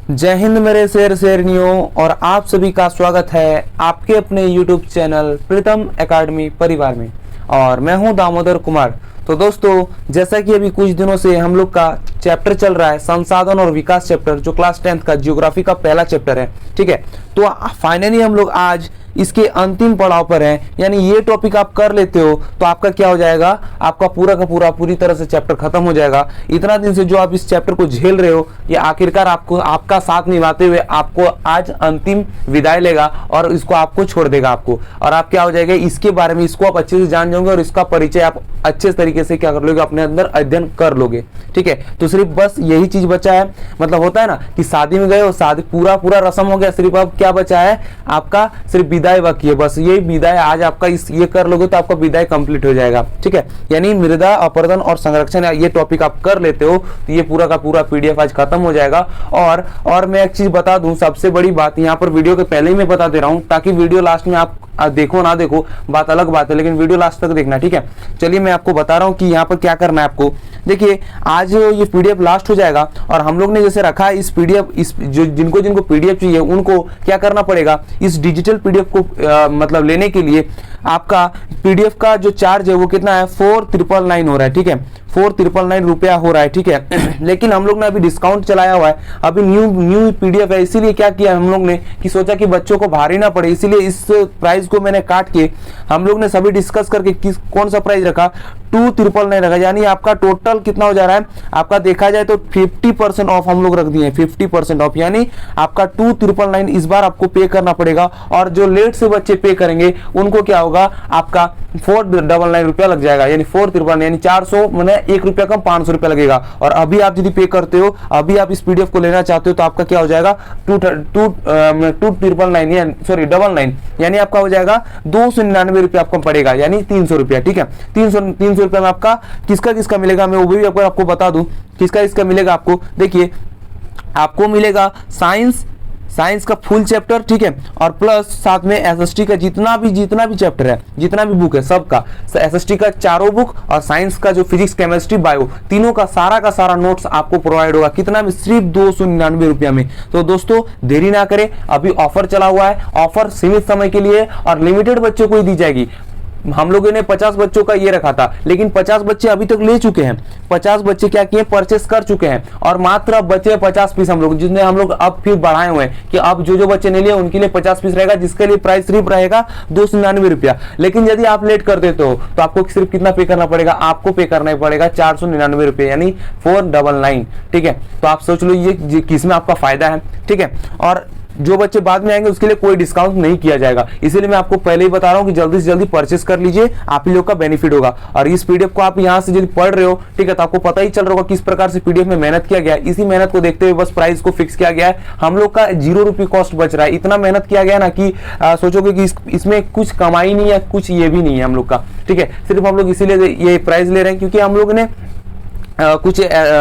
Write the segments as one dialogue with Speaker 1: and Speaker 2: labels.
Speaker 1: जय हिंद मेरे शेर शेरनियों, और आप सभी का स्वागत है आपके अपने YouTube चैनल प्रीतम एकेडमी परिवार में। और मैं हूं दामोदर कुमार। तो दोस्तों, जैसा कि अभी कुछ दिनों से हम लोग का चैप्टर चल रहा है संसाधन और विकास चैप्टर, जो क्लास 10th का ज्योग्राफी का पहला चैप्टर है। ठीक है, तो फाइनली हम लोग आज इसके अंतिम पड़ाव पर हैं। यानी ये टॉपिक आप कर लेते हो तो आपका क्या हो जाएगा, आपका पूरा का पूरा पूरी तरह से चैप्टर खत्म हो जाएगा। इतना दिन से जो आप इस चैप्टर को झेल रहे हो, ये आखिरकार आपको आपका साथ निभाते हुए आपको आज अंतिम विदाई लेगा और इसको आपको छोड़ देगा आपको। और आप क्या हो जाएगा, इसके बारे में इसको आप अच्छे से जान जाओगे और इसका परिचय आप अच्छे तरीके से क्या कर लोगे, अपने अंदर अध्ययन कर लोगे। ठीक है, तो सिर्फ बस यही चीज बचा है। मतलब होता है ना कि शादी में गए हो, शादी पूरा पूरा रस्म हो गया, सिर्फ अब क्या बचा है आपका, सिर्फ विदाई बाकी है। बस ये विदाई आज आपका इस ये कर लोगे तो आपका विदाई कंप्लीट हो जाएगा। ठीक है, यानी मृदा अपरदन और संरक्षण ये टॉपिक आप कर लेते हो तो ये पूरा का पूरा पीडीएफ आज खत्म हो जाएगा। और मैं एक चीज बता दूं, सबसे बड़ी बात यहाँ पर वीडियो के पहले ही मैं बता दे रहा हूं, ताकि वीडियो लास्ट में आप देखो ना देखो बात अलग बात है, लेकिन वीडियो लास्ट तक देखना। ठीक है, चलिए मैं आपको बता रहा हूँ कि यहाँ पर क्या करना है आपको। देखिए, आज ये पीडीएफ लास्ट हो जाएगा और हम लोग ने जैसे रखा है इस पीडीएफ, इस जो जिनको पीडीएफ चाहिए उनको क्या करना पड़ेगा, इस डिजिटल पीडीएफ को मतलब लेने के लिए आपका पीडीएफ का जो चार्ज है वो कितना है, 4999 हो रहा है। ठीक है, 4999 रुपया हो रहा है। ठीक है, लेकिन हम लोग ने अभी डिस्काउंट चलाया हुआ है, अभी न्यू पीडीएफ है, इसीलिए क्या किया हम लोग ने कि सोचा कि बच्चों को भारी ना पड़े, इसीलिए इस प्राइस को मैंने काट के हम लोग ने सभी डिस्कस करके कौन सा प्राइस रखा, 2999 रखा। यानी आपका टोटल कितना हो जा रहा है, आपका देखा जाए तो 50% ऑफ हम लोग रख दिए हैं, 50% ऑफ। यानी आपका 2999 इस बार आपको पे करना पड़ेगा। और जो लेट से बच्चे पे करेंगे उनको क्या होगा, आपका 499 रुपया लग जाएगा। यानी 453 यानी 400 मैंने 1 रुपया कम 500 रुपया लगेगा। और अभी आप यदि पे करते हो, अभी आप इस पीडीएफ को लेना चाहते हो तो आपका क्या हो जाएगा, 99 यानी आपका हो जाएगा 299 रुपया आपको पड़ेगा, यानी 300 रुपया। ठीक है, 300 रुपया में आपका किसका मिलेगा, मैं वो भी आपको बता दूं किसका मिलेगा आपको। देखिए, आपको मिलेगा साइंस का फुल चैप्टर। ठीक है, और प्लस साथ में एसएसटी का जितना भी चैप्टर है, जितना भी बुक है सबका, एसएसटी का चारों बुक और साइंस का जो फिजिक्स केमिस्ट्री बायो तीनों का सारा नोट्स आपको प्रोवाइड होगा। कितना में, सिर्फ 299 रुपया में। तो दोस्तों देरी ना करें, अभी ऑफर चला हुआ है, ऑफर सीमित समय के लिए और लिमिटेड बच्चों को ही दी जाएगी। हम लोगों ने 50 बच्चों का ये रखा था, लेकिन 50 बच्चे अभी तक ले चुके हैं, 50 बच्चे क्या किए, परचेस कर चुके हैं। और मात्र अब बचे 50 पीस हम लोग, जिसमें हम लोग अब फिर बढ़ाए हुए हैं कि अब जो बच्चे नहीं लिए उनके लिए 50 पीस रहेगा, जिसके लिए प्राइस सिर्फ रहेगा 299 रुपया। लेकिन यदि आप लेट कर देते हो तो आपको सिर्फ कितना पे करना पड़ेगा, आपको पे करना पड़ेगा 499 रुपये, यानी 499। ठीक है, तो आप सोच लो ये किसमें आपका फायदा है। ठीक है, और जो बच्चे बाद में आएंगे उसके लिए कोई डिस्काउंट नहीं किया जाएगा। इसीलिए मैं आपको पहले ही बता रहा हूं कि जल्दी से जल्दी परचेस कर लीजिए, आप ही लोग का बेनिफिट होगा। और इस पीडीएफ को आप यहां से यदि पढ़ रहे हो, ठीक है, तो आपको पता ही चल रहा होगा किस प्रकार से पीडीएफ में मेहनत किया गया है। इसी मेहनत को देखते हुए बस प्राइस को फिक्स किया गया है। हम लोग का 0 रुपये कॉस्ट बच रहा है। इतना मेहनत किया गया ना कि सोचोगे कि इसमें कुछ कमाई नहीं है, कुछ ये भी नहीं है हम लोग का। ठीक है, सिर्फ हम लोग इसीलिए ये प्राइस ले रहे हैं क्योंकि हम लोग ने कुछ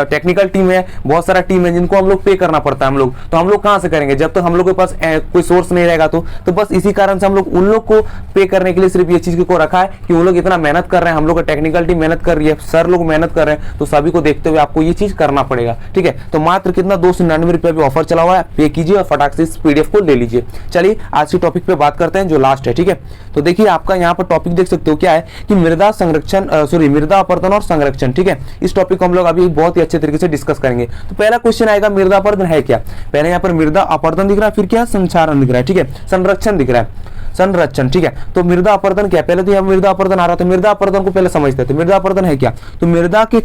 Speaker 1: टेक्निकल टीम है, बहुत सारा टीम है जिनको हम लोग पे करना पड़ता है। हम लोग तो हम लोग कहां से करेंगे जब तक हम लोग के पास कोई सोर्स नहीं रहेगा। तो बस इसी कारण से हम लोग उन लोग को पे करने के लिए सिर्फ ये चीज को रखा है कि उन लोग इतना मेहनत कर रहे हैं, हम लोग का टेक्निकल टीम मेहनत कर रही है, सर लोग मेहनत कर रहे हैं, तो सभी को देखते हुए आपको ये चीज करना पड़ेगा। ठीक है, तो मात्र कितना 299 रुपया भी ऑफर चला हुआ है, पे कीजिए और फटाक से इस पीडीएफ को ले लीजिए। चलिए आज के टॉपिक पे बात करते हैं जो लास्ट है। ठीक है, तो देखिए आपका यहाँ पर टॉपिक देख सकते हो क्या है कि मृदा अपरदन और संरक्षण। ठीक है, इस टॉपिक को हम लोग अभी बहुत अच्छे तरीके से डिस्कस करेंगे। तो पहला क्वेश्चन आएगा, मृदा अपरदन है क्या। पहले यहाँ पर मृदा अपरदन दिख रहा है, फिर क्या संचारण दिख रहा है। ठीक है, संरक्षण दिख रहा है, संरक्षण। ठीक है, तो मृदा अपरदन क्या, पहले तो यहाँ मृदा अपरदन आ रहा था। मृदा अपरदन को पहले समझते थे, मृदा अपरदन है क्या। तो मृदा के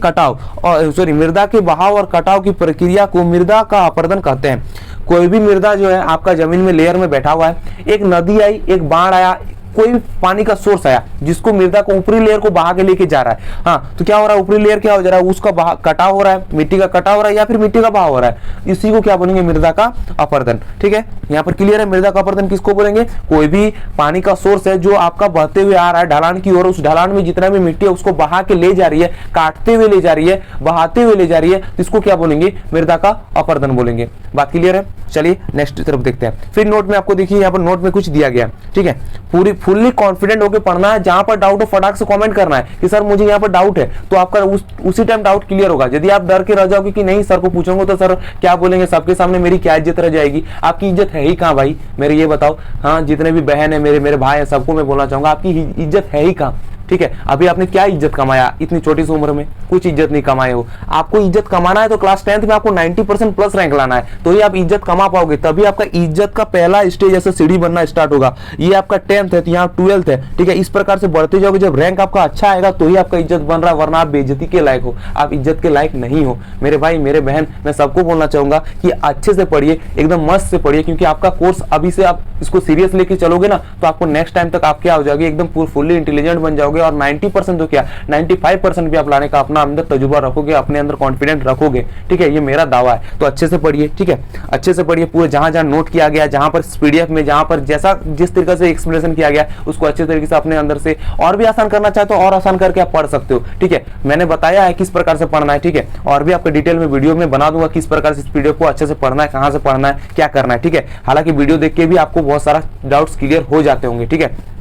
Speaker 1: मृदा के बहाव और कटाव की प्रक्रिया को मृदा का अपरदन कहते हैं। कोई भी मृदा जो है आपका जमीन में लेयर में बैठा हुआ है, एक नदी आई, एक बाढ़ आया, कोई पानी का सोर्स आया जिसको मृदा को ऊपरी लेयर को बहा के लेके जा रहा है। हाँ, तो क्या हो रहा है, ऊपरी लेयर क्या हो जा रहा है, उसका कटाव हो रहा है, मिट्टी का कटाव हो रहा है या फिर मिट्टी का बहाव हो रहा है, इसी को क्या बोलेंगे, मृदा का अपरदन। ठीक है, यहाँ पर क्लियर है, मृदा का अपरदन किसको बोलेंगे, कोई भी पानी का सोर्स है जो आपका बहते हुए आ रहा है ढलान की ओर, उस ढलान में जितना भी मिट्टी है उसको बहा के ले जा रही है, काटते हुए ले जा रही है, बहाते हुए ले जा रही है, इसको क्या बोलेंगे, मृदा का अपरदन बोलेंगे। बात क्लियर है। चलिए नेक्स्ट तरफ देखते हैं। फिर नोट में आपको देखिए यहाँ पर नोट में कुछ दिया गया, ठीक है। पूरी फुल्ली कॉन्फिडेंट होकर पढ़ना है, जहां पर डाउट हो फटाक से कमेंट करना है कि सर मुझे यहाँ पर डाउट है, तो आपका उसी टाइम डाउट क्लियर होगा। यदि आप डर के रह जाओगे कि नहीं सर को पूछूंगा तो सर क्या बोलेंगे, सबके सामने मेरी क्या इज्जत रह जाएगी, आपकी इज्जत है ही कहाँ भाई, मेरे ये बताओ। हाँ, जितने भी बहन है मेरे भाई है, सबको मैं बोलना चाहूंगा आपकी इज्जत है ही कहाँ, ठीक है। अभी आपने क्या इज्जत कमाया इतनी छोटी सी उम्र में, कुछ इज्जत नहीं कमाए हो। आपको इज्जत कमाना है तो क्लास 10th में आपको 90% प्लस रैंक लाना है, तो ही आप इज्जत कमा पाओगे। तभी आपका इज्जत का पहला स्टेज ऐसे सीढ़ी बनना स्टार्ट होगा। ये आपका 10th है तो यहाँ 12th है, ठीक है। इस प्रकार से बढ़ते जाओगे, जब रैंक आपका अच्छा आएगा तो ही आपका इज्जत बन रहा है, वरना आप बेइज्जती के लायक हो, आप इज्जत के लायक नहीं हो। मेरे भाई मेरे बहन, मैं सबको बोलना चाहूंगा कि अच्छे से पढ़िए, एकदम मस्त से पढ़िए, क्योंकि आपका कोर्स अभी से आप इसको सीरियस लेके चलोगे ना तो आपको नेक्स्ट टाइम तक आप क्या हो जाओगे, एकदम फुल्ली इंटेलिजेंट बन जाओगे। और 90% तो क्या 95% भी आप लाने का अपना अंदर तजुर्बा रखोगे, अपने अंदर कॉन्फिडेंट रखोगे, ठीक है। ये मेरा दावा है। तो अच्छे से पढ़िए, ठीक है, अच्छे से पढ़िए। पूरे जहां जहां नोट किया गया, जहां पर पीडीएफ में जहां पर जैसा जिस तरीके से एक्सप्लेनेशन किया गया, उसको अच्छे तरीके से अपने अंदर से और भी आसान करना चाहते हो और आसान करके आप पढ़ सकते हो, ठीक है। मैंने बताया है किस प्रकार से पढ़ना है, ठीक है। और भी आपको डिटेल में वीडियो में बना दूंगा किस प्रकार से इस पीडीएफ को अच्छे से पढ़ना है, कहां से पढ़ना है, क्या करना है, ठीक है। हालांकि वीडियो देख के भी आपको बहुत सारा डाउट्स क्लियर हो जाते होंगे, ठीक है।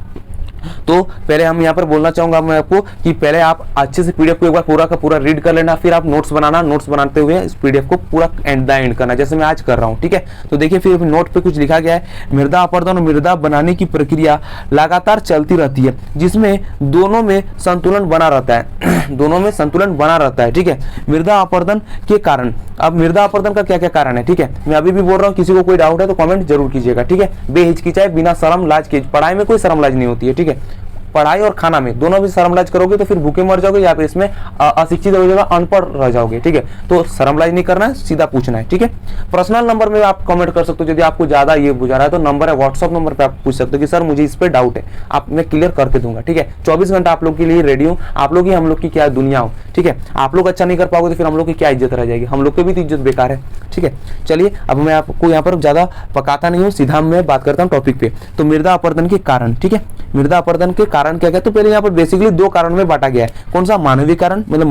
Speaker 1: तो पहले हम यहाँ पर बोलना चाहूंगा मैं आपको कि पहले आप अच्छे से पीडीएफ को एक बार पूरा का पूरा रीड कर लेना, फिर आप नोट्स बनाना, नोट्स बनाते हुए इस पीडीएफ को पूरा एंड करना, जैसे मैं आज कर रहा हूँ, ठीक है। तो देखिए फिर नोट पे कुछ लिखा गया है, मृदा अपर्दन और मृदा बनाने की प्रक्रिया लगातार चलती रहती है, जिसमें दोनों में संतुलन बना रहता है दोनों में संतुलन बना रहता है, ठीक है। मृदा अपर्दन के कारण, अब मृदा अपर्दन का क्या क्या कारण है, ठीक है। मैं अभी भी बोल रहा हूँ, किसी को कोई डाउट है तो कमेंट जरूर कीजिएगा, ठीक है। बेहिचकिचाए, बिना शर्म लाज के, पढ़ाई में कोई शर्म लाज नहीं होती है, ठीक है। पढ़ाई और खाना में दोनों भी शर्मलाज करोगे तो फिर भूखे मर जाओगे, या फिर इसमें अशिक्षित हो जाएगा, अनपढ़ रह जाओगे, ठीक है। तो शर्मलाज नहीं करना है, सीधा पूछना है, ठीक है। पर्सनल नंबर में आप कमेंट कर सकते हो, यदि आपको ज्यादा ये बुझा रहा है तो नंबर है व्हाट्सअप नंबर पे आप पूछ सकते हो कि सर मुझे इस पे डाउट है, आप मैं क्लियर करके दूंगा, ठीक है। 24 घंटा आप लोग के लिए रेडी हूँ, आप लोग ही हम लोग की क्या दुनिया हो, ठीक है। आप लोग अच्छा नहीं कर पाओगे तो फिर हम लोग की क्या इज्जत रह जाएगी, हम लोग की भी तो इज्जत बेकार है, ठीक है। चलिए अब मैं आपको यहाँ पर ज्यादा पकाता नहीं हूँ, सीधा मैं बात करता हूँ टॉपिक पे। तो मृदा अपर्दन के कारण, ठीक है, मृदा अपर्दन के कारण क्या क्या, तो पहले यहाँ पर बेसिकली दो कारण में बांटा गया है। कौन सा, मानवीय कारण, मतलब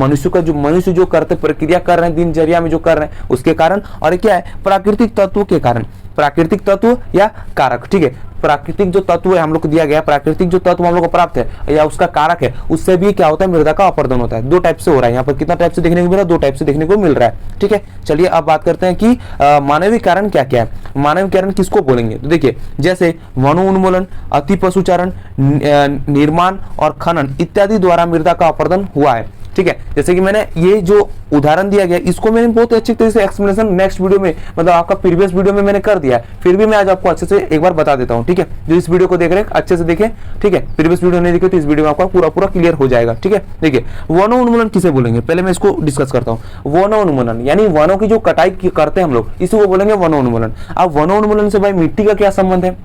Speaker 1: मनुष्य जो करते प्रक्रिया कर रहे हैं दिनचर्या में जो कर रहे हैं उसके कारण, और क्या है प्राकृतिक तत्वों के कारण, प्राकृतिक तत्व या कारक, ठीक है। प्राकृतिक जो तत्व है हम लोग को दिया गया, प्राकृतिक जो तत्व हम लोग को प्राप्त है या उसका कारक है, उससे भी क्या होता है, मृदा का अपर्दन होता है। दो टाइप से हो रहा है, यहाँ पर कितना टाइप से देखने को मिल रहा है, दो टाइप से देखने को मिल रहा है, ठीक है। चलिए अब बात करते हैं कि मानवीय कारण क्या क्या है। मानवीय कारण किसको बोलेंगे, तो देखिए जैसे वनोन्मूलन, अति पशुचारण, निर्माण और खनन इत्यादि द्वारा मृदा का अपर्दन हुआ है, ठीक है। जैसे कि मैंने ये जो उदाहरण दिया गया, इसको मैंने बहुत अच्छी तरह से एक्सप्लेनेशन नेक्स्ट वीडियो में, मतलब आपका प्रीवियस वीडियो में मैंने कर दिया है, फिर भी मैं आज आपको अच्छे से एक बार बता देता हूं, ठीक है। जो इस वीडियो को देख रहे हैं अच्छे से देखें, ठीक है। प्रीवियस वीडियो नहीं देखे तो इस वीडियो में आपका पूरा क्लियर हो जाएगा, ठीक है। देखिए वनोन्मूलन किसे बोलेंगे, पहले मैं इसको डिस्कस करता हूँ। वनोन्मूलन यानी वनों की जो कटाई करते हैं हम लोग, इसी को बोलेंगे वनोन्मूलन। अब वनोन्मूलन से भाई मिट्टी का क्या संबंध है,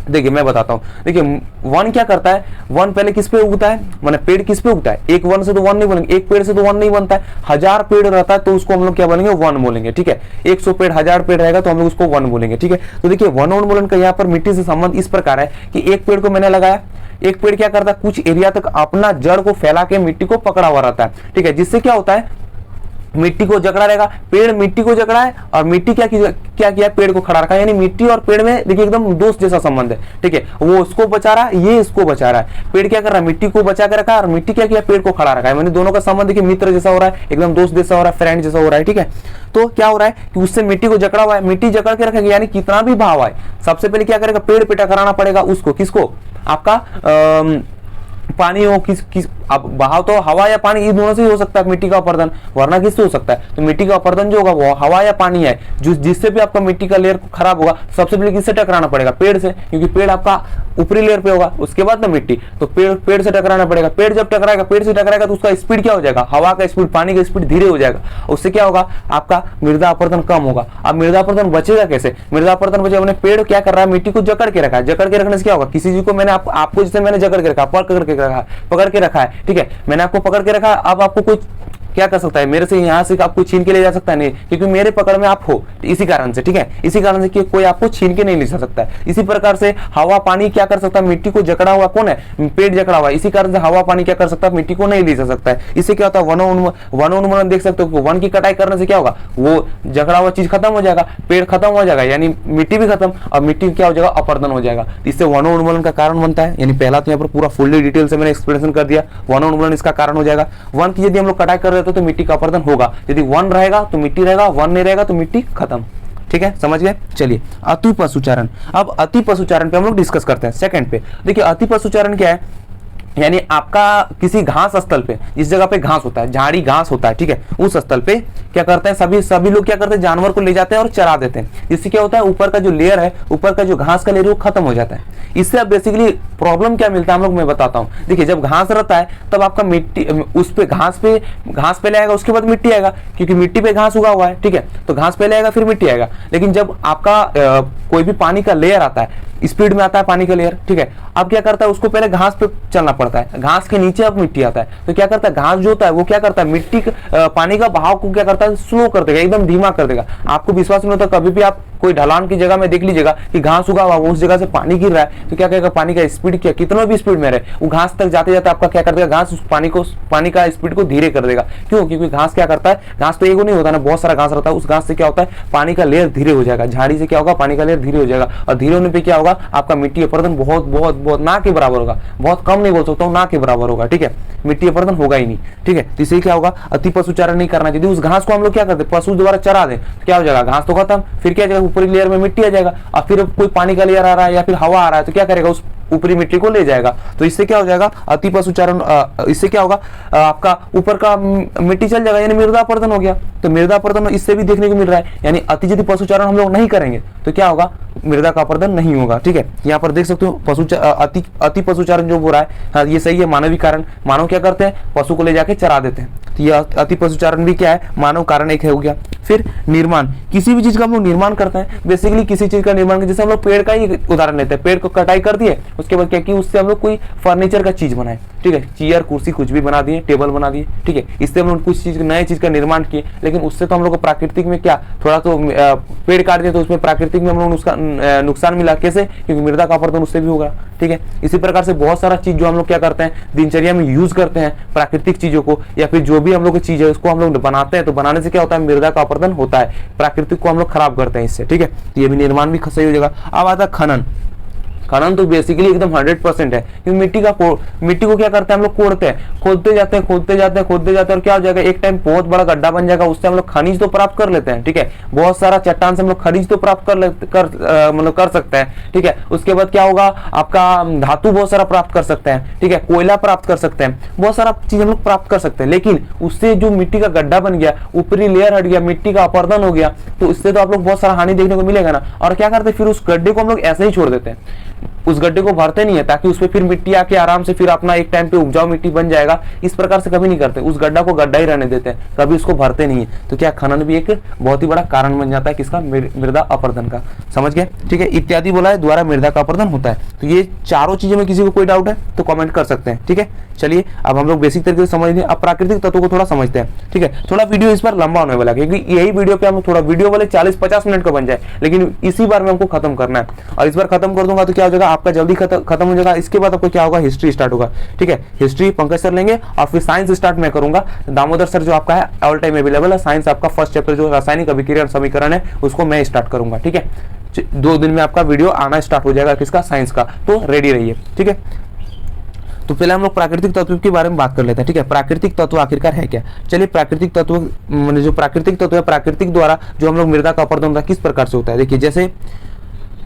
Speaker 1: देखिए मैं बताता हूँ। देखिए वन क्या करता है, वन पहले किस पे उगता है, माने पेड़ किस पे उगता है, एक वन से तो वन नहीं बोलेंगे, एक पेड़ से तो वन नहीं बनता है, 1000 पेड़ रहता है तो उसको हम लोग क्या बोलेंगे, वन बोलेंगे, ठीक है। 100 पेड़ 1000 पेड़ रहेगा तो हम लोग उसको वन बोलेंगे, ठीक है। तो देखिए वनोन्मूलन का यहाँ पर मिट्टी से संबंध इस प्रकार है कि एक पेड़ को मैंने लगाया, एक पेड़ क्या करता है, कुछ एरिया तक अपना जड़ को फैला के मिट्टी को पकड़ा हुआ रहता है, ठीक है। जिससे क्या होता है, मिट्टी को जकड़ा रहेगा, पेड़ मिट्टी को जकड़ा है और मिट्टी क्या किया, पेड़ को खड़ा रखा है। यानी मिट्टी और पेड़ में देखिए एकदम दोस्त जैसा संबंध है, ठीक है। वो उसको बचा रहा है, ये इसको बचा रहा है। पेड़ क्या कर रहा है, मिट्टी को बचा के रखा है, और मिट्टी क्या किया, पेड़ को खड़ा रखा है। यानी दोनों का संबंध देखिए मित्र जैसा हो रहा है, एकदम दोस्त जैसा हो रहा है, फ्रेंड जैसा हो रहा है, ठीक है। तो क्या हो रहा है कि उससे मिट्टी को जकड़ा हुआ है, मिट्टी जकड़ के रखेगा, यानी कितना भी भाव आए सबसे पहले क्या करेगा, पेड़ पे टकराना पड़ेगा उसको, किसको, आपका पानी हो, किस अब बहाव तो हवा या पानी, इन दोनों से ही हो सकता है मिट्टी का अपर्दन, वरना किससे हो सकता है। तो मिट्टी का अपर्दन जो होगा वो हवा या पानी है, जिससे भी आपका मिट्टी का लेयर खराब होगा, सबसे पहले किससे टकराना पड़ेगा, पेड़ से, क्योंकि पेड़ आपका ऊपरी लेयर पे होगा, उसके बाद ना मिट्टी। तो पेड़ से टकराना पड़ेगा। पेड़ जब टकराएगा, पेड़ से टकराएगा तो उसका स्पीड क्या हो जाएगा, हवा का स्पीड, पानी का स्पीड धीरे हो जाएगा, उससे क्या होगा, आपका मृदा अपर्दन कम होगा। अब मृदा अपर्दन बचेगा कैसे, मृदा अपर्दन बचेगा, अपने पेड़ क्या कर रहा है, मिट्टी को जकड़ के रखा है। जकड़ के रखने से क्या होगा, किसी चीज को मैंने आपको जैसे मैंने जकड़ के रखा, पकड़ के रखा है, ठीक है। मैंने आपको पकड़ के रखा, अब आपको कोई क्या कर सकता है, मेरे से यहाँ से आपको छीन के ले जा सकता है नहीं, क्योंकि मेरे पकड़ में आप हो, इसी कारण से, ठीक है, इसी कारण से कि कोई आपको छीन के नहीं ले जा सकता है। इसी प्रकार से हवा पानी क्या कर सकता है, मिट्टी को जकड़ा हुआ कौन है, पेड़ जकड़ा हुआ, इसी कारण से हवा पानी क्या कर सकता है, मिट्टी को नहीं ले जा सकता है। इससे क्या होता है, वनोन्मूलन देख सकते हो, वन की कटाई करने से क्या होगा, वो जकड़ा हुआ चीज खत्म हो जाएगा, पेड़ खत्म हो जाएगा, यानी मिट्टी भी खत्म, और मिट्टी क्या हो जाएगा, अपरदन हो जाएगा। इससे वनोन्मूलन का कारण बनता है। यानी पहला तो यहाँ पर पूरा फुल्ली डिटेल से मैंने एक्सप्लेनेशन कर दिया, वनोन्मूलन इसका कारण हो जाएगा। वन की यदि हम लोग कटाई कर रहे तो मिट्टी का अपरदन होगा, यदि वन रहेगा तो मिट्टी रहेगा, वन नहीं रहेगा तो मिट्टी खत्म। ठीक है, समझ गए। चलिए अति पशुचारण, अब अति पशुचारण पे हम लोग डिस्कस करते हैं सेकंड पे। देखिए अति पशुचारण क्या है, यानी आपका किसी घास स्थल पे, जिस जगह पे घास होता है, झाड़ी घास होता है, ठीक है, उस स्थल पे क्या करते हैं, सभी लोग क्या करते हैं, जानवर को ले जाते हैं और चरा देते हैं। इससे क्या होता है, ऊपर का जो लेयर है, ऊपर का जो घास का लेयर वो खत्म हो जाता है। इससे अब बेसिकली प्रॉब्लम क्या मिलता है हम लोग, मैं बताता हूँ। देखिए जब घास रहता है तब आपका मिट्टी उस पे घास पहले आएगा, उसके बाद मिट्टी आएगा, क्योंकि मिट्टी पे घास उगा हुआ है, ठीक है, तो घास पहले आएगा फिर मिट्टी आएगा। लेकिन जब आपका कोई भी पानी का लेयर आता है, स्पीड में आता है पानी का लेयर, ठीक है, अब क्या करता है, उसको पहले घास पे चलना पड़ता है, घास के नीचे अब मिट्टी आता है, तो क्या करता है, घास जो होता है वो क्या करता है, मिट्टी पानी का बहाव को क्या करता है, स्लो कर देगा, एकदम धीमा कर देगा। आपको विश्वास नहीं होता, कभी भी आप कोई ढलान की जगह में देख लीजिएगा कि घास उगा हुआ, उस जगह से पानी गिर रहा है, तो क्या करेगा, पानी का स्पीड क्या, कितना भी स्पीड में रहे, वो घास तक जाते जाते आपका क्या कर देगा, घास उस पानी का स्पीड को धीरे कर देगा। क्यों, क्योंकि घास क्या करता है, घास तो एगो नहीं होता ना, बहुत सारा घास रहता है, उस घास से क्या होता है, पानी का लेयर धीरे हो जाएगा, झाड़ी से क्या होगा, पानी का लेयर धीरे हो जाएगा, और धीरे होने पे क्या होगा, आपका मिट्टी अपरदन बहुत बहुत बहुत ना के बराबर होगा, बहुत कम नहीं बोल सकता हूँ, ना के बराबर होगा, ठीक है, मिट्टी अपरदन होगा ही नहीं, ठीक है। तो इससे क्या होगा, अति पशुचारण नहीं करना चाहिए। उस घास को हम लोग क्या करते हैं, पशु द्वारा चरा दें, तो क्या हो जाएगा, घास तो खत्म, फिर क्या जाएगा, ऊपरी लेयर में मिट्टी आ जाएगा, और फिर कोई पानी का लेयर आ रहा है या फिर हवा आ रहा है तो क्या करेगा, उस ऊपरी मिट्टी को ले जाएगा। तो इससे क्या हो जाएगा, अति पशुचारण, इससे क्या होगा, आपका ऊपर का मिट्टी चल जाएगा, यानी मृदा अपरदन हो गया। तो मृदा अपरदन इससे भी देखने को मिल रहा है, यानी अति यदि पशुचारण हम लोग नहीं करेंगे तो क्या होगा, मृदा का अपरदन नहीं होगा, ठीक है। यहाँ पर देख सकते हो अति पशुचारण जो हो रहा है, हाँ ये सही है, मानवीय कारण, मानव क्या करते हैं, पशु को ले जाके चरा देते हैं, तो ये अति पशुचारण भी क्या है, मानव कारण एक हो गया। फिर निर्माण, किसी भी चीज का हम लोग निर्माण करते हैं, बेसिकली किसी चीज का निर्माण, जैसे हम लोग पेड़ का ही उदाहरण लेते हैं, पेड़ को कटाई कर दिए, उसके बाद क्या कि उससे हम लोग कोई फर्नीचर का चीज बनाए, ठीक है, चेयर कुर्सी कुछ भी बना दिए, टेबल बना दिए, ठीक है, इससे हम लोग कुछ चीज नए चीज का निर्माण किए। लेकिन उससे तो हम लोग को प्राकृतिक में क्या, थोड़ा तो पेड़ काट दिए तो उसमें प्राकृतिक में हम लोग उसका नुकसान मिला, कैसे, क्योंकि मृदा का अपरदन उससे भी होगा, ठीक है। इसी प्रकार से बहुत सारा चीज जो हम लोग क्या करते हैं, दिनचर्या में यूज करते हैं प्राकृतिक चीजों को, या फिर जो भी हम लोग की चीज है उसको हम लोग बनाते हैं, तो बनाने से क्या होता है, मृदा का अपरदन होता है, प्राकृतिक को हम लोग खराब करते हैं इससे, ठीक है। तो ये भी निर्माण भी सही हो जाएगा। अब आता है खनन। खनन तो बेसिकली एकदम 100% है, क्योंकि मिट्टी को क्या करते हैं हम लोग, कोड़ते हैं, खोदते जाते हैं और क्या हो जाएगा, एक टाइम बहुत बड़ा गड्ढा बन जाएगा, उससे हम लोग खनिज तो प्राप्त कर लेते हैं, ठीक है, बहुत सारा चट्टान से हम लोग खनिज तो प्राप्त कर सकते हैं, ठीक है। उसके बाद क्या होगा, आपका धातु बहुत सारा प्राप्त कर सकते हैं, ठीक है, कोयला प्राप्त कर सकते हैं, बहुत सारा चीज हम लोग प्राप्त कर सकते हैं। लेकिन उससे जो मिट्टी का गड्ढा बन गया, ऊपरी लेयर हट गया, मिट्टी का अपरदन हो गया, तो इससे तो आप लोग बहुत सारा हानि देखने को मिलेगा ना। और क्या करते हैं, फिर उस गड्ढे को हम लोग ऐसे ही छोड़ देते हैं, उस गड्ढे को भरते नहीं है, ताकि उसमें फिर मिट्टी आके आराम से फिर अपना एक टाइम पे उपजाऊ मिट्टी बन जाएगा। इस प्रकार से कभी नहीं करते, उस गड्ढा को गड्ढा ही रहने देते हैं, कभी उसको भरते नहीं है। तो क्या, खनन भी एक बहुत ही बड़ा कारण बन जाता है किसका, मृदा अपरदन का, समझ गए, ठीक है। इत्यादि बोला है, द्वारा मृदा का अपरदन होता है। तो ये चारों चीजों में किसी को कोई डाउट है तो कमेंट कर सकते हैं, ठीक है। चलिए अब हम लोग बेसिक तरीके से समझ लें, अब प्राकृतिक तत्वों को थोड़ा समझते हैं, ठीक है। थोड़ा वीडियो इस बार लंबा होने वाला है, क्योंकि यही वीडियो पे हम थोड़ा वीडियो वाले 40-50 मिनट का बन जाए, लेकिन इसी बार में हमको खत्म करना है। और इस बार खत्म कर दूंगा तो क्या हो जाएगा, आपका जल्दी खत्म हो जाएगा। इसके बाद आपको क्या होगा, हिस्ट्री स्टार्ट होगा, ठीक है। हिस्ट्री पंकज सर लेंगे और फिर साइंस स्टार्ट मैं करूंगा। दामोदर सर जो आपका है ऑल टाइम अवेलेबल है, साइंस आपका फर्स्ट चैप्टर जो रासायनिक अभिक्रिया समीकरण है उसको मैं स्टार्ट करूंगा, ठीक है। 2 दिन में आपका वीडियो आना स्टार्ट हो जाएगा किसका, साइंस का, तो रेडी रहिए, ठीक है। तो पहले हम लोग प्राकृतिक तत्व के बारे में बात कर लेते हैं, ठीक है। प्राकृतिक तत्व आखिरकार है क्या, चलिए। प्राकृतिक तत्व जो प्राकृतिक तत्व है, प्राकृतिक द्वारा जो हम लोग मृदा का अपरदन होता है किस प्रकार से होता है, देखिए जैसे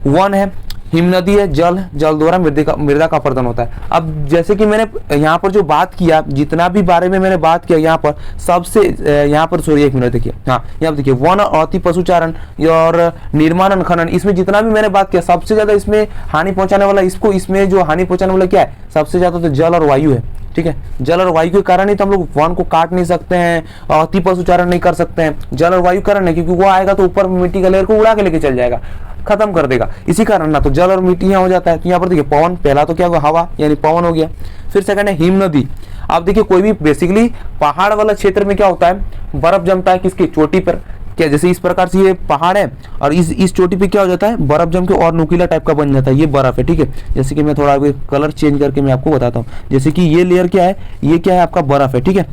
Speaker 1: वन है, हिमनदी है, जल द्वारा मृदा का अपरदन होता है। अब जैसे कि मैंने यहाँ पर जो बात किया, जितना भी बारे में मैंने बात किया यहाँ पर सबसे, यहाँ पर सॉरी एक मिनट देखिए, हाँ यहाँ देखिए, वन और अति पशुचारण और निर्माण खनन, इसमें जितना भी मैंने बात किया सबसे ज्यादा इसमें हानि पहुंचाने वाला, इसमें जो हानि पहुंचाने वाला क्या है, सबसे ज्यादा तो जल और वायु है, ठीक है। जल और वायु के कारण ही तो हम लोग वन को काट नहीं सकते हैं, अति पशुचारण नहीं कर सकते हैं, जल और वायु कारण है, क्योंकि वो आएगा तो ऊपर मिट्टी का लेयर को उड़ा के लेके चल जाएगा, खत्म कर देगा, इसी कारण ना तो जल और मिट्टी यहाँ हो जाता है। तो यहाँ पर देखिए पवन, पहला तो क्या होगा, हवा यानी पवन हो गया। फिर सेकंड है हिम नदी। अब देखिए कोई भी बेसिकली पहाड़ वाला क्षेत्र में क्या होता है, बर्फ जमता है किसकी चोटी पर, क्या जैसे इस प्रकार से ये पहाड़ है और इस चोटी पे क्या हो जाता है, बर्फ जम के और नुकीला टाइप का बन जाता है, ये बर्फ है, ठीक है। जैसे कि मैं थोड़ा कलर चेंज करके मैं आपको बताता हूँ, जैसे कि ये लेयर क्या है, ये क्या है आपका बर्फ है, ठीक है,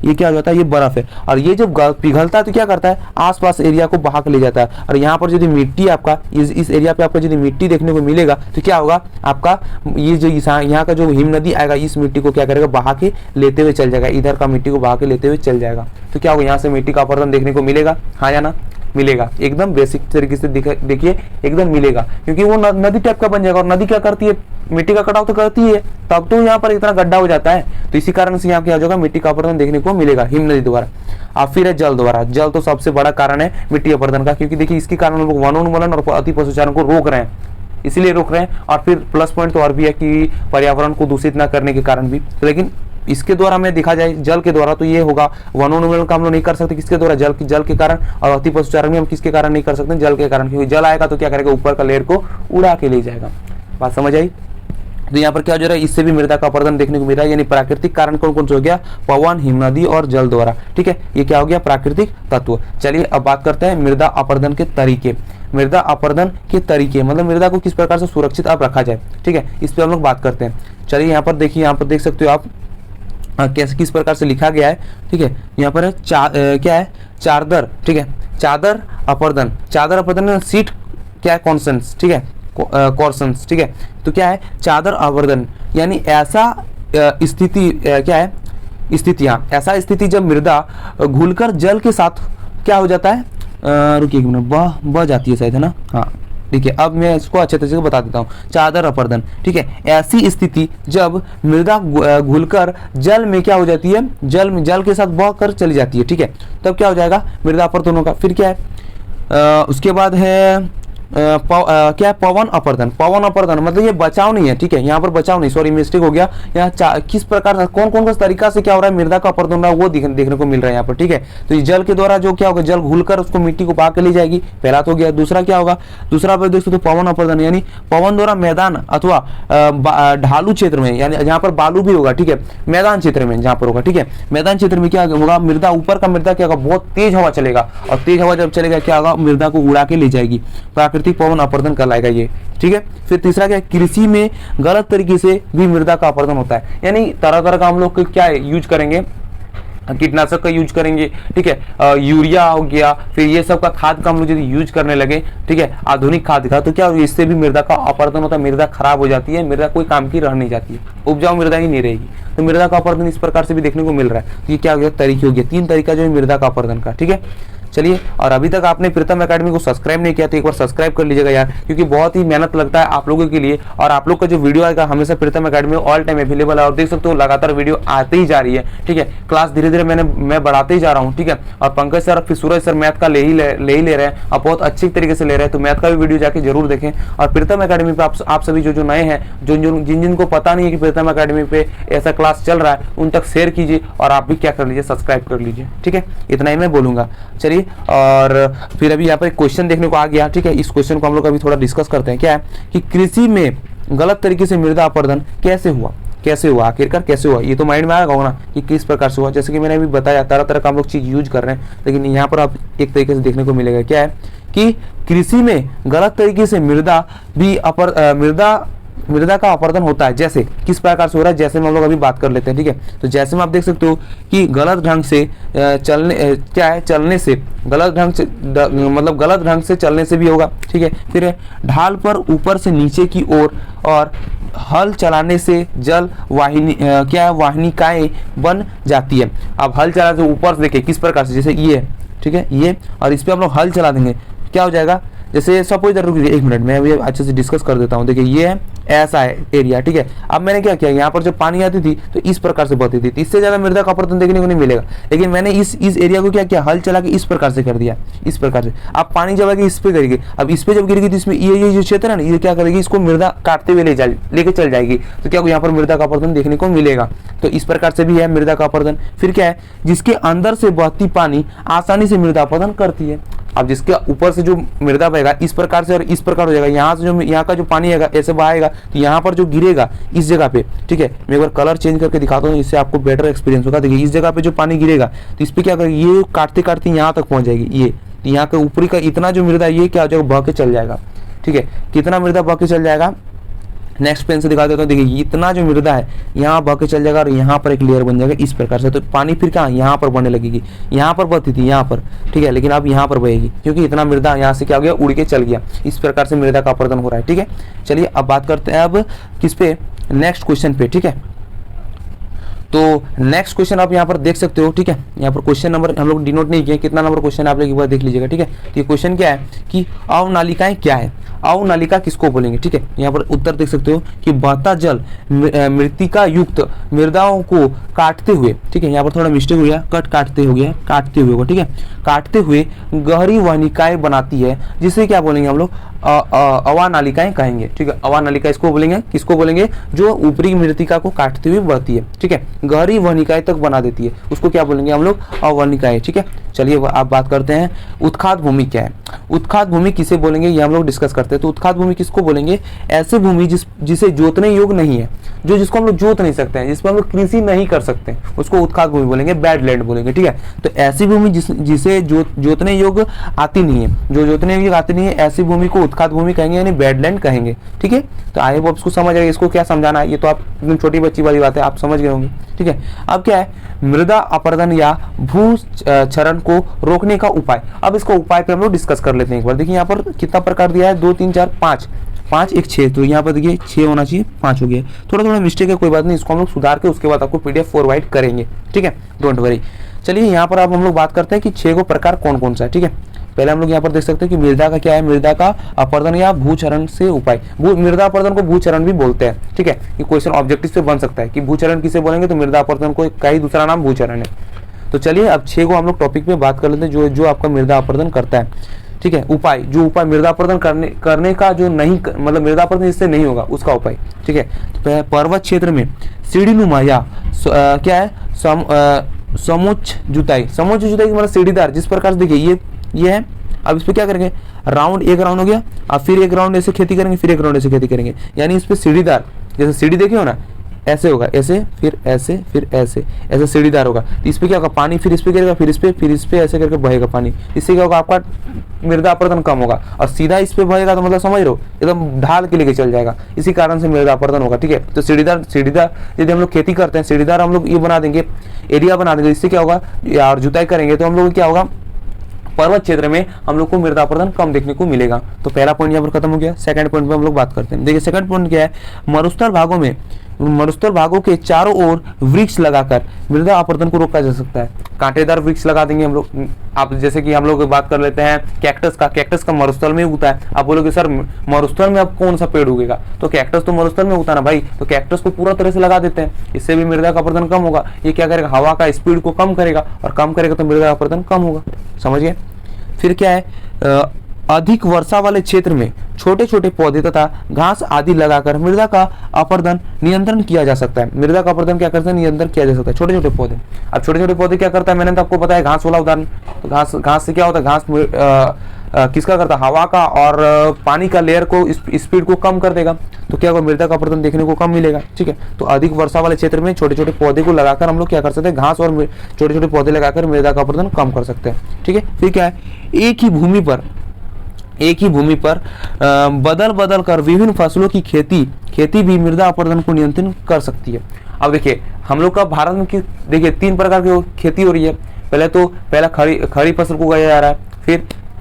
Speaker 1: ये क्या हो जाता है, ये बर्फ है। और ये जब पिघलता है तो क्या करता है, आसपास एरिया को बहा के ले जाता है। और यहाँ पर यदि मिट्टी आपका इस एरिया पे आपको यदि मिट्टी देखने को मिलेगा तो क्या होगा, आपका ये जो यहाँ का जो हिम नदी आएगा, इस मिट्टी को क्या करेगा, बहा के लेते हुए चल जाएगा, इधर का मिट्टी को बहा के लेते हुए चल जाएगा। तो क्या होगा, यहाँ से मिट्टी का अपरदन देखने को मिलेगा, हाँ या ना, मिलेगा। एकदम बेसिक तरीके से देखिए एकदम मिलेगा, क्योंकि वो नदी टाइप का बन जाएगा। और नदी क्या करती है, मिट्टी का कटाव तो करती है, तब तो यहाँ पर इतना गड्ढा हो जाता है। तो इसी कारण से यहाँ क्या हो जाएगा, मिट्टी का अपरदन देखने को मिलेगा हिम नदी द्वारा। अब फिर है जल द्वारा। जल तो सबसे बड़ा कारण है मिट्टी अपरदन का, क्योंकि देखिए इसके कारण लोग वनोन्मूलन और अति पशुचारण को रोक रहे हैं, इसीलिए रोक रहे हैं। और फिर प्लस पॉइंट तो और भी है कि पर्यावरण को दूषित न करने के कारण भी। लेकिन इसके द्वारा में देखा जाए जल के द्वारा तो ये होगा, वनोन्मूलन का हम लोग नहीं कर सकते किसके द्वारा, जल के कारण। और अति पशुचारण भी हम किसके कारण नहीं कर सकते, जल के कारण, क्योंकि जल आएगा तो क्या करेगा, ऊपर का लेयर को उड़ा के ले जाएगा। बात समझ आई। तो यहाँ पर क्या हो रहा है, इससे भी मृदा का अपरदन देखने को मिल रहा है। यानी प्राकृतिक कारण कौन कौन से हो गया, पवन, हिम नदी और जल द्वारा, ठीक है। ये क्या हो गया, प्राकृतिक तत्व। चलिए अब बात करते हैं मृदा अपरदन के तरीके। मृदा अपरदन के तरीके मतलब मृदा को किस प्रकार से सुरक्षित अब रखा जाए, ठीक है, इस पर हम लोग बात करते हैं। चलिए यहाँ पर देखिए, यहाँ पर देख सकते हो आप कैसे किस प्रकार से लिखा गया है, ठीक है। यहाँ पर है क्या है, चादर, ठीक है, चादर अपरदन। चादर अपरदन सीट क्या है, कॉन्सेंस, ठीक है, कॉर्सन्स, ठीक है। तो क्या है, चादर अपरदन यानी ऐसा स्थिति क्या है, स्थितियां, ऐसा स्थिति जब मृदा घुलकर जल के साथ क्या हो जाता है, रुकिए एक मिनट, बह जाती है शायद, है ना, हाँ। देखिए अब मैं इसको अच्छे तरीके से बता देता हूँ। चादर अपरदन, ठीक है, ऐसी स्थिति जब मृदा घुलकर जल में क्या हो जाती है, जल के साथ बह कर चली जाती है, ठीक है, तब क्या हो जाएगा, मृदा अपरदन होगा। फिर क्या है, उसके बाद है क्या है, पवन अपरदन। पवन अपरदन मतलब ये बचाव नहीं है, ठीक है, यहाँ पर बचाव नहीं, सॉरी मिस्टेक हो गया। यहाँ किस प्रकार से कौन कौन सा तरीका से क्या हो रहा है, मृदा का अपरदन हो रहा है, वो देखने को मिल रहा है यहाँ पर, ठीक है। तो ये जल के द्वारा जो क्या होगा, जल घुलकर उसको मिट्टी को बहा के ले जाएगी, पहला तो हो गया। दूसरा क्या होगा, दूसरा पर देख सकते हो पवन अपरदन, यानी पवन द्वारा मैदान अथवा ढालू क्षेत्र में, यानी जहाँ पर बालू भी होगा, ठीक है, मैदान क्षेत्र में जहाँ पर होगा, ठीक है, मैदान क्षेत्र में क्या होगा, मृदा ऊपर का मृदा क्या होगा, बहुत तेज हवा चलेगा, और तेज हवा जब चलेगा क्या होगा, मृदा को उड़ा के ले जाएगी, प्राकृतिक पवन अपरदन कहलाएगा ये, ठीक है। फिर तीसरा क्या है, कृषि में गलत तरीके से भी मृदा का अपरदन होता है, यानी तरह तरह का हम लोग क्या यूज करेंगे, कीटनाशक का यूज करेंगे, ठीक है, यूरिया हो गया, फिर ये सब का खाद का हम लोग यदि यूज करने लगे, ठीक है, आधुनिक खाद का, तो क्या इससे भी मृदा का अपरदन होता है, मृदा खराब हो जाती है, मृदा कोई काम की रह नहीं जाती है, उपजाऊ मृदा ही नहीं रहेगी। तो मृदा का अपरदन इस प्रकार से भी देखने को मिल रहा है। तो ये क्या हो गया, तरीके हो गया, 3 तरीका जो है मृदा का अपरदन का, ठीक है। चलिए, और अभी तक आपने प्रीतम एकेडमी को सब्सक्राइब नहीं किया तो एक बार सब्सक्राइब कर लीजिएगा यार, क्योंकि बहुत ही मेहनत लगता है आप लोगों के लिए। और आप लोग का जो वीडियो आएगा हमेशा प्रीतम एकेडमी ऑल टाइम अवेलेबल है, और देख सकते हो लगातार वीडियो आते ही जा रही है, ठीक है। क्लास धीरे धीरे मैं बढ़ाते ही जा रहा हूँ, ठीक है। और पंकज सर फिर सूरज सर मैथ का ले ही ले रहे हैं, और बहुत अच्छी तरीके से ले रहे हैं, तो मैथ का भी वीडियो जाके जरूर देखें। और प्रीतम एकेडमी पे आप सभी जो नए हैं, जिनको पता नहीं है कि प्रीतम एकेडमी पे ऐसा क्लास चल रहा है, उन तक शेयर कीजिए, और आप भी क्या कर लीजिए, सब्सक्राइब कर लीजिए, ठीक है। इतना ही मैं बोलूंगा। चलिए, और फिर अभी यहाँ पर एक क्वेश्चन देखने को आ गया, ठीक है। इस क्वेश्चन को हम लोग अभी थोड़ा डिस्कस करते हैं। क्या है कि कृषि में गलत तरीके से मृदा अपरदन कैसे हुआ, आखिरकार कैसे हुआ, ये तो माइंड में आएगा ना कि किस प्रकार से हुआ। जैसे कि मैंने अभी बताया, तरह तरह का हम लोग चीज यूज कर रहे हैं, लेकिन यहाँ पर आप एक तरीके से देखने को मिलेगा। क्या है कि कृषि में गलत तरीके से मृदा का अपरदन होता है। जैसे किस प्रकार से हो रहा है, जैसे में हम लोग अभी बात कर लेते हैं, ठीक है। तो जैसे में आप देख सकते हो कि गलत ढंग से चलने से गलत ढंग से चलने से भी होगा, ठीक है। फिर ढाल पर ऊपर से नीचे की ओर और हल चलाने से जल वाहिनिकाएं बन जाती है। अब हल चलाने से ऊपर से देखिए किस प्रकार से, जैसे ये, ठीक है, ये, और इस पे हम लोग हल चला देंगे, क्या हो जाएगा, जैसे सपोज रुकिए एक मिनट, मैं अभी अच्छे से डिस्कस कर देता हूँ। देखिए ये है, ऐसा है एरिया, ठीक है। अब मैंने क्या किया, यहाँ पर जब पानी आती थी तो इस प्रकार से बहती थी, तो इससे ज्यादा मृदा का अपरदन देखने को नहीं मिलेगा। लेकिन मैंने इस एरिया को क्या किया, हल चला के इस प्रकार से कर दिया, इस प्रकार से। अब पानी जब आएगी इस पे गिरेगी, अब इस पे जब गिरेगी तो इसमें ये जो क्षेत्र है ना, ये क्या करेगी, इसको मृदा काटते हुए लेके चल जाएगी, तो क्या यहाँ पर मृदा का अपरदन देखने को मिलेगा। तो इस प्रकार से भी है मृदा का अपरदन। फिर क्या है, जिसके अंदर से बहती पानी आसानी से मृदा अपरदन करती है। अब जिसके ऊपर से जो मृदा बहेगा इस प्रकार से और इस प्रकार हो जाएगा, यहाँ से जो यहाँ का जो पानी आएगा ऐसे बहाएगा तो यहाँ पर जो गिरेगा इस जगह पे, ठीक है, मैं एक बार कलर चेंज करके दिखाता हूँ, इससे आपको बेटर एक्सपीरियंस होगा। देखिए इस जगह पे जो पानी गिरेगा तो इस पर क्या करेगी, ये काटते काटते यहाँ तक पहुँच जाएगी, ये यहाँ के ऊपरी का इतना जो मृदा ये क्या हो जाएगा, बह के चल जाएगा, ठीक है, कितना मृदा बह के चल जाएगा। नेक्स्ट पेन से दिखा देता हूँ, देखिए इतना जो मृदा है यहाँ बह के चल जाएगा और यहाँ पर एक लेयर बन जाएगा इस प्रकार से। तो पानी फिर क्या यहाँ पर बढ़ने लगेगी, यहाँ पर बहती थी यहाँ पर, ठीक है, लेकिन अब यहाँ पर बहेगी क्योंकि इतना मृदा यहाँ से क्या हो गया, उड़ के चल गया। इस प्रकार से मृदा का अपरदन हो रहा है, ठीक है। चलिए अब बात करते हैं अब किस पे, नेक्स्ट क्वेश्चन पे, ठीक है। तो नेक्स्ट क्वेश्चन आप यहाँ पर देख सकते हो, ठीक है, यहाँ पर क्वेश्चन नंबर हम लोग डिनोट नहीं किए, कितना नंबर क्वेश्चन आप लोग एक बार देख लीजिएगा, ठीक है। तो ये क्वेश्चन क्या है कि अवनालिकाएं क्या है, अवनालिका किसको बोलेंगे, ठीक है। यहाँ पर उत्तर देख सकते हो कि बहता जल मृतिका युक्त मृदाओं को काटते हुए, ठीक है, यहाँ पर थोड़ा मिस्टेक हो गया, काटते हो गया, काटते हुए, ठीक है, काटते हुए गहरी वहनिकाएं बनाती है, जिसे क्या बोलेंगे हम लोग, अवानालिकाएं कहेंगे, ठीक है। अवानालिका इसको बोलेंगे, किसको बोलेंगे, जो ऊपरी मृतिका को काटते हुए बढ़ती है, ठीक है, गहरी वहनिकाएं तक बना देती है, उसको क्या बोलेंगे हम लोग, अवनिकाएं, ठीक है। चलिए आप बात करते हैं उत्खात भूमि क्या है। उत्खात भूमि किसे बोलेंगे ये हम लोग डिस्कस करते हैं। तो उत्खात भूमि किसको बोलेंगे, ऐसी भूमि जिसे जोतने योग्य नहीं है, जो जिसको हम लोग जोत नहीं सकते हैं, जिसमें हम लोग कृषि नहीं कर सकते, उसको उत्खात भूमि बोलेंगे, बैड लैंड बोलेंगे, ठीक है। तो ऐसी भूमि जिसे जोतने योग्य आती नहीं है, जो जोतने योग्य आती नहीं है, ऐसी भूमि को उत्खात भूमि कहेंगे, यानी बैड लैंड कहेंगे, ठीक है। तो आई होप इसको समझ आएगा, इसको क्या समझाना है, ये तो आप एकदम छोटी बच्ची वाली बात है, आप समझ गए होंगे, ठीक है। अब क्या है, मृदा अपरदन या भू क्षरण को रोकने का उपाय। अब इसको उपाय पे हम लोग डिस्कस कर लेते हैं एक बार। देखिए यहाँ पर कितना प्रकार दिया है, 2 3 4 5, 5 1 6, तो यहाँ पर देखिए 6 होना चाहिए, 5 हो गया, थोड़ा थोड़ा मिस्टेक है, कोई बात नहीं, इसको हम लोग सुधार के उसके बाद आपको PDF प्रोवाइड करेंगे, ठीक है, डोंट वरी। चलिए यहाँ पर अब हम लोग बात करते हैं कि 6 को प्रकार कौन कौन सा है, ठीक है। पहले हम लोग यहाँ पर देख सकते हैं कि मृदा का क्या है, मृदा का अपरदन या भूचरण से उपाय। मृदा अपरदन को भूचरण भी बोलते हैं, ठीक है। ये क्वेश्चन ऑब्जेक्टिव से बन सकता है कि भूचरण किसे बोलेंगे, तो मृदा अपरदन को का ही दूसरा नाम भूचरण है। तो चलिए अब 6 को हम लोग टॉपिक पे बात कर लेते हैं, जो आपका मृदा अपरदन करता है, ठीक है। उपाय, जो उपाय मृदा अपरदन करने का जो नहीं, मतलब मृदा अपरदन इससे नहीं होगा उसका उपाय, ठीक है। तो पर्वत क्षेत्र में सीढ़ीनुमा या क्या है, समुच्च जुताई। समुच्च जुताई मतलब सीढ़ीदार, जिस प्रकार से देखिए ये है। अब इस पे क्या करेंगे, राउंड, एक राउंड हो गया, अब फिर एक राउंड ऐसे खेती करेंगे, फिर एक राउंड ऐसे खेती करेंगे, यानी इस पे सीढ़ीदार, जैसे सीढ़ी देखे हो ना, ऐसे होगा, ऐसे फिर ऐसे फिर ऐसे, ऐसे सीढ़ीदार होगा। तो इस पे क्या होगा, पानी फिर इस पे गिरेगा, फिर इस पे ऐसे करके बहेगा पानी। इससे क्या होगा, आपका मृदा अपरदन कम होगा। और सीधा इस पे बहेगा तो मतलब समझ लो एकदम ढाल के लेके चल जाएगा, इसी कारण से मृदा अपरदन होगा, ठीक है। तो सीढ़ीदार यदि हम लोग खेती करते हैं, सीढ़ीदार हम लोग ये बना देंगे, एरिया बना देंगे, इससे क्या होगा, और जुताई करेंगे तो हम लोग क्या होगा, पर्वत क्षेत्र में हम लोग को मृदा अपरदन कम देखने को मिलेगा। तो पहला पॉइंट यहाँ पर खत्म हो गया। सेकंड पॉइंट पे हम लोग बात करते हैं। देखिए सेकंड पॉइंट क्या है, मरुस्थल भागों के चारों ओर वृक्ष लगाकर मृदा अपरदन को रोका जा सकता है। कांटेदार वृक्ष लगा देंगे हम लोग। आप जैसे कि हम लोग बात कर लेते हैं कैक्टस का मरुस्थल में उगता है। आप बोलोगे सर मरुस्थल में अब कौन सा पेड़ उगेगा, तो कैक्टस तो मरुस्थल में उगता ना भाई, तो कैक्टस को पूरा तरह से लगा देते हैं, इससे भी मृदा का अपरदन कम होगा। ये क्या करेगा, हवा का स्पीड को कम करेगा, और कम करेगा तो मृदा अपरदन कम होगा, समझिए। फिर क्या है, अधिक वर्षा वाले क्षेत्र में छोटे छोटे पौधे तथा घास आदि लगाकर मृदा का अपरदन नियंत्रण किया जा सकता है। मृदा का अपरदन क्या करते हैं, नियंत्रण किया जा सकता है, छोटे छोटे पौधे। अब छोटे छोटे पौधे क्या करता है, मैंने तो आपको बताया घास वाला उदाहरण। तो घास से क्या होता है, घास किसका करता है, हवा का और पानी का लेयर को, स्पीड को कम कर देगा, तो क्या होगा, मृदा का अपरदन देखने को कम मिलेगा, ठीक है। तो अधिक वर्षा वाले क्षेत्र में छोटे छोटे पौधे को लगाकर हम लोग क्या कर सकते हैं, घास और छोटे छोटे पौधे लगाकर मृदा का अपरदन कम कर सकते हैं, ठीक है। फिर क्या है, एक ही भूमि पर बदल बदल कर विभिन्न फसलों की खेती भी मृदा अपरदन को नियंत्रण कर सकती है। अब देखिए हम लोग का भारत में देखिए 3 प्रकार की खेती हो रही है। पहला खड़ी फसल को उगाया जा रहा है,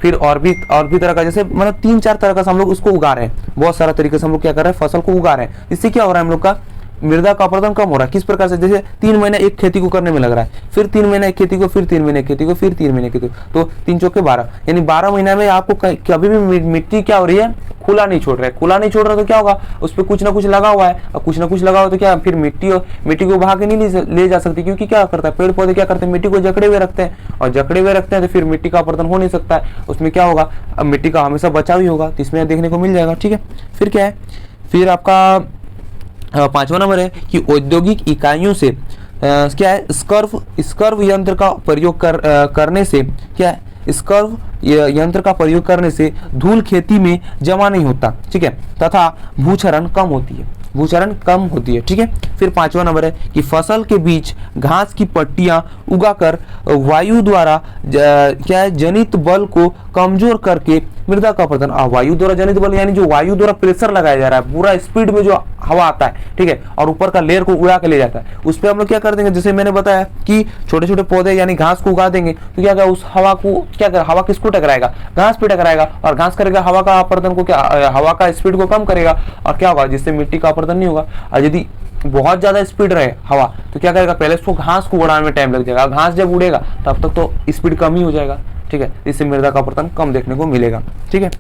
Speaker 1: फिर और भी तरह का, जैसे मतलब 3-4 तरह का हम लोग उसको उगा रहे हैं। बहुत सारा तरीके से हम लोग क्या कर रहे हैं, फसल को उगा रहे हैं। इससे क्या हो रहा है, हम लोग का मृदा का अपरदन कम हो रहा है। किस प्रकार से, जैसे 3 महीने एक खेती को करने में लग रहा है, फिर 3 महीने एक खेती को, फिर 3 महीने खेती को, फिर 3 महीने खेती को, तो 3 चौके 12, यानी 12 महीने में आपको कभी भी मिट्टी क्या हो रही है, खुला नहीं छोड़ रहा तो क्या होगा, उस पर कुछ ना कुछ लगा हुआ है, और कुछ ना कुछ लगा हुआ तो क्या फिर मिट्टी को बहा के नहीं ले जा सकती, क्योंकि क्या करता है, पेड़ पौधे क्या करते हैं, मिट्टी को जकड़े हुए रखते हैं, और जकड़े हुए रखते हैं तो फिर मिट्टी का अपरदन हो नहीं सकता है। उसमें क्या होगा, अब मिट्टी का हमेशा बचाव ही होगा, तो इसमें देखने को मिल जाएगा, ठीक है। फिर क्या है, फिर आपका 5वां नंबर है कि औद्योगिक इकाइयों से क्या है, स्कर्व यंत्र का प्रयोग करने से क्या है, स्कर्व यंत्र का प्रयोग करने से धूल खेती में जमा नहीं होता, ठीक है, तथा भूक्षरण कम होती है, भूक्षरण कम होती है, ठीक है। फिर 5वां नंबर है कि फसल के बीच घास की पट्टियां उगाकर वायु द्वारा क्या है जनित बल को कमजोर करके मृदा का अपरदन। वायु द्वारा जनित बल यानी जो वायु द्वारा प्रेशर लगाया जा रहा है, पूरा स्पीड में जो हवा आता है, ठीक है, और ऊपर का लेयर को उड़ा के ले जाता है, उस पर हम लोग क्या कर देंगे, जैसे मैंने बताया कि छोटे छोटे पौधे यानी घास को उगा देंगे, तो क्या उस हवा को क्या कर, हवा किसको टकराएगा, घास पे टकराएगा, और घास करेगा हवा का अपरदन को, क्या हवा का स्पीड को कम करेगा, और क्या होगा, जिससे मिट्टी का अपरदन नहीं होगा। और यदि बहुत ज्यादा स्पीड रहे हवा तो क्या करेगा, पहले उसको घास को उड़ाने में टाइम लग जाएगा, घास जब उड़ेगा तब तक तो स्पीड कम ही हो जाएगा, ठीक है, इससे मृदा का अपरदन कम देखने को मिलेगा, ठीक है।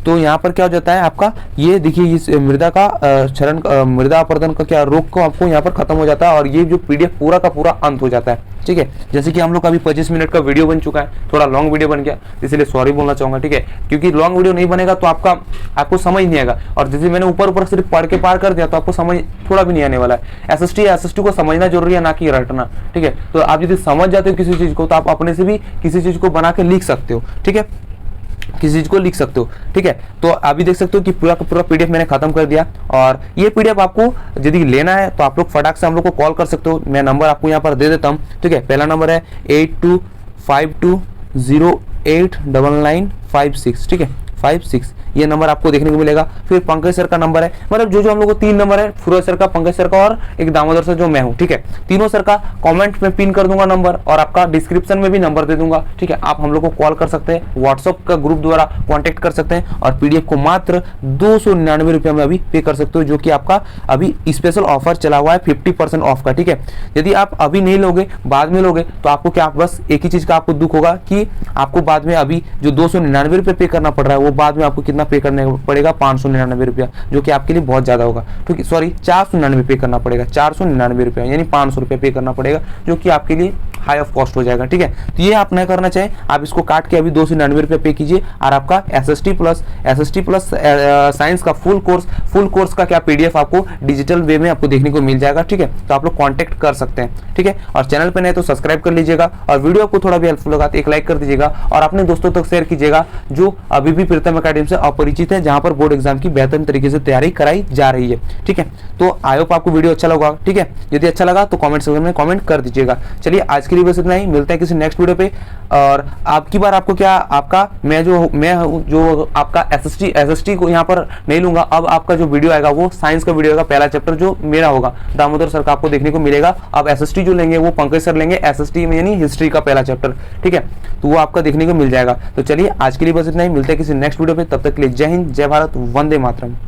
Speaker 1: तो यहाँ पर क्या हो जाता है आपका, ये देखिए इस मृदा का क्षरण, मृदा अपरदन का क्या रोग को आपको यहाँ पर खत्म हो जाता है, और ये जो पीडीएफ पूरा का पूरा अंत हो जाता है, ठीक है। जैसे कि हम लोग का अभी 25 मिनट का वीडियो बन चुका है, थोड़ा लॉन्ग वीडियो बन गया, इसलिए सॉरी बोलना चाहूंगा, ठीक है, क्योंकि लॉन्ग वीडियो नहीं बनेगा तो आपको समझ नहीं आएगा, और जैसे मैंने ऊपर सिर्फ पढ़ के पार कर दिया तो आपको समझ थोड़ा भी नहीं आने वाला है। एसएसटी को समझना जरूरी है, ना कि रटना, ठीक है। तो आप यदि समझ जाते हो किसी चीज को तो आप अपने से भी किसी चीज को बना के लिख सकते हो, ठीक है, किसी चीज को लिख सकते हो, ठीक है। तो अभी देख सकते हो कि पूरा का पूरा पीडीएफ मैंने खत्म कर दिया, और ये पीडीएफ आपको यदि लेना है तो आप लोग फटाक से हम लोग को कॉल कर सकते हो, मैं नंबर आपको यहाँ पर दे देता हूँ, ठीक है। पहला नंबर है 8252089956, ठीक है, 56, ये नंबर आपको देखने को मिलेगा। फिर पंकज सर का नंबर है, मतलब जो हम लोग को 3 नंबर है, फिरोज सर का, पंकज सर का और एक दामोदर सर जो मैं हूँ, ठीक है, तीनों सर का कमेंट में पिन कर दूंगा नंबर, और आपका डिस्क्रिप्शन में भी नंबर दे दूंगा, ठीक है। आप हम लोग को कॉल कर सकते हैं, व्हाट्सएप का ग्रुप द्वारा कॉन्टेक्ट कर सकते हैं, और पीडीएफ को मात्र 299 रुपये में अभी पे कर सकते हो, जो कि आपका अभी स्पेशल ऑफर चला हुआ है 50% ऑफ का, ठीक है। यदि आप अभी नहीं लोगे, बाद में लोगे, तो आपको क्या, बस एक ही चीज का आपको दुख होगा कि आपको बाद में अभी जो 299 रुपये पे करना पड़ रहा है, वो बाद में आपको कितना पे करने पड़ेगा, 599 रुपया, जो कि आपके लिए बहुत ज्यादा होगा, ठीक है, सॉरी 499 पे करना पड़ेगा, 499 रुपया यानी 500 रुपया पे करना पड़ेगा, जो कि आपके लिए हाई ऑफ कॉस्ट हो जाएगा, ठीक है। तो ये आप नहीं करना चाहें, आप इसको काट के अभी 299 रुपया पे कीजिए, और आपका एसएसटी प्लस साइंस का फुल कोर्स का क्या पीडीएफ आपको डिजिटल वे में आपको देखने को मिल जाएगा, ठीक है। तो आप लोग कॉन्टेक्ट कर सकते हैं, ठीक है। और चैनल पे नए तो सब्सक्राइब कर लीजिएगा, और वीडियो आपको थोड़ा भी हेल्पफुल लगा तो एक लाइक कर दीजिएगा, और अपने दोस्तों तक शेयर कीजिएगा जो अभी भी प्रीतम एकेडमी से अपरिचित है, जहां पर बोर्ड एग्जाम की बेहतरीन तरीके से तैयारी कराई जा रही है, ठीक है। तो आई होप आपको वीडियो अच्छा लगा, ठीक है। यदि अच्छा लगा तो कमेंट सेक्शन में कमेंट कर दीजिएगा। चलिए आज के लिए बस इतना ही, मिलते हैं किसी नेक्स्ट वीडियो पे। और आपकी बार आपको क्या, आपका मैं जो आपका एसएसटी को यहाँ पर नहीं लूंगा, अब आपका जो वीडियो आएगा वो साइंस का वीडियो होगा, पहला चैप्टर जो मेरा होगा, दामोदर सर का आपको देखने को मिलेगा। अब एसएसटी जो लेंगे वो पंकज सर लेंगे, एसएसटी में यानी हिस्ट्री का पहला चैप्टर, ठीक है, तो वो आपका देखने को मिल जाएगा। तो चलिए आज के लिए बस इतना ही, मिलते हैं किसी नेक्स्ट वीडियो पे, तब तक के लिए जय हिंद, जय भारत, वंदे मातरम।